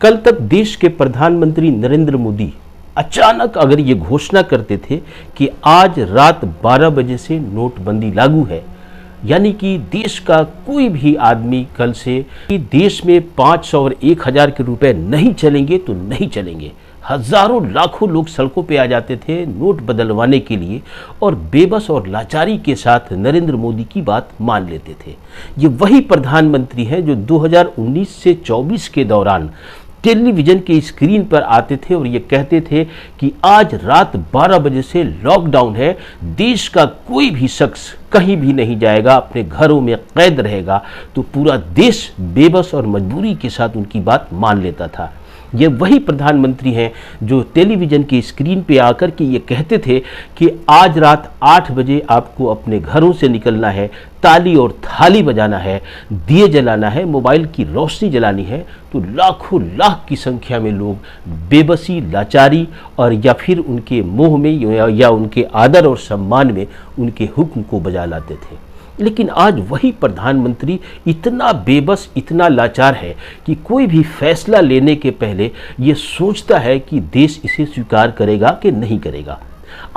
कल तक देश के प्रधानमंत्री नरेंद्र मोदी अचानक अगर ये घोषणा करते थे कि आज रात 12 बजे से नोटबंदी लागू है, यानी कि देश का कोई भी आदमी कल से कि देश में 500 और 1000 के रुपए नहीं चलेंगे तो नहीं चलेंगे। हजारों लाखों लोग सड़कों पे आ जाते थे नोट बदलवाने के लिए और बेबस और लाचारी के साथ नरेंद्र मोदी की बात मान लेते थे। ये वही प्रधानमंत्री हैं जो 2019 से 24 के दौरान टेलीविजन के स्क्रीन पर आते थे और ये कहते थे कि आज रात 12 बजे से लॉकडाउन है, देश का कोई भी शख्स कहीं भी नहीं जाएगा, अपने घरों में कैद रहेगा। तो पूरा देश बेबस और मजबूरी के साथ उनकी बात मान लेता था। ये वही प्रधानमंत्री हैं जो टेलीविजन की स्क्रीन पे आकर के ये कहते थे कि आज रात 8 बजे आपको अपने घरों से निकलना है, ताली और थाली बजाना है, दिए जलाना है, मोबाइल की रोशनी जलानी है। तो लाखों लाख की संख्या में लोग बेबसी, लाचारी और या फिर उनके मोह में या उनके आदर और सम्मान में उनके हुक्म को बजा लाते थे। लेकिन आज वही प्रधानमंत्री इतना बेबस, इतना लाचार है कि कोई भी फैसला लेने के पहले ये सोचता है कि देश इसे स्वीकार करेगा कि नहीं करेगा।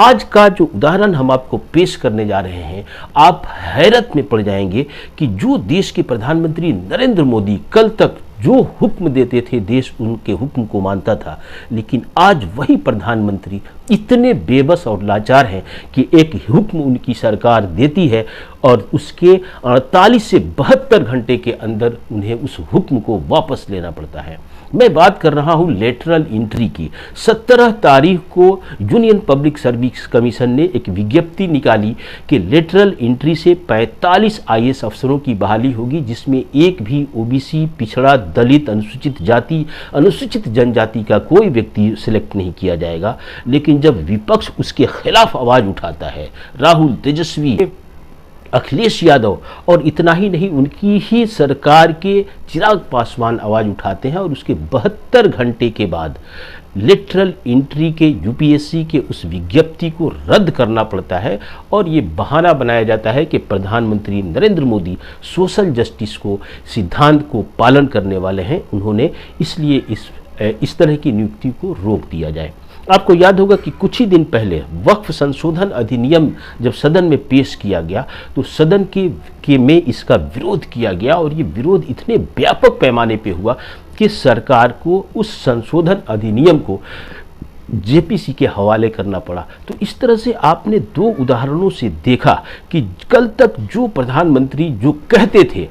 आज का जो उदाहरण हम आपको पेश करने जा रहे हैं, आप हैरत में पड़ जाएंगे कि जो देश के प्रधानमंत्री नरेंद्र मोदी कल तक जो हुक्म देते थे देश उनके हुक्म को मानता था, लेकिन आज वही प्रधानमंत्री इतने बेबस और लाचार हैं कि एक हुक्म उनकी सरकार देती है और उसके 48 से 72 घंटे के अंदर उन्हें उस हुक्म को वापस लेना पड़ता है। मैं बात कर रहा हूं लेटरल एंट्री की। 17 तारीख को यूनियन पब्लिक सर्विस कमीशन ने एक विज्ञप्ति निकाली कि लेटरल एंट्री से 45 आईएएस अफसरों की बहाली होगी, जिसमें एक भी ओबीसी, पिछड़ा, दलित, अनुसूचित जाति, अनुसूचित जनजाति का कोई व्यक्ति सिलेक्ट नहीं किया जाएगा। लेकिन जब विपक्ष उसके खिलाफ आवाज उठाता है, राहुल, तेजस्वी, अखिलेश यादव और इतना ही नहीं उनकी ही सरकार के चिराग पासवान आवाज उठाते हैं और उसके 72 घंटे के बाद लेटरल एंट्री के यूपीएससी के उस विज्ञप्ति को रद्द करना पड़ता है और ये बहाना बनाया जाता है कि प्रधानमंत्री नरेंद्र मोदी सोशल जस्टिस को, सिद्धांत को पालन करने वाले हैं, उन्होंने इसलिए इस तरह की नियुक्ति को रोक दिया जाए। आपको याद होगा कि कुछ ही दिन पहले वक्फ संशोधन अधिनियम जब सदन में पेश किया गया तो सदन के में इसका विरोध किया गया और ये विरोध इतने व्यापक पैमाने पे हुआ कि सरकार को उस संशोधन अधिनियम को जेपीसी के हवाले करना पड़ा। तो इस तरह से आपने दो उदाहरणों से देखा कि कल तक जो प्रधानमंत्री जो कहते थे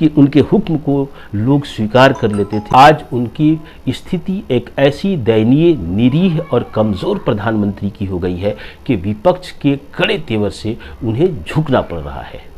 उनके हुक्म को लोग स्वीकार कर लेते थे, आज उनकी स्थिति एक ऐसी दयनीय, निरीह और कमज़ोर प्रधानमंत्री की हो गई है कि विपक्ष के कड़े तेवर से उन्हें झुकना पड़ रहा है।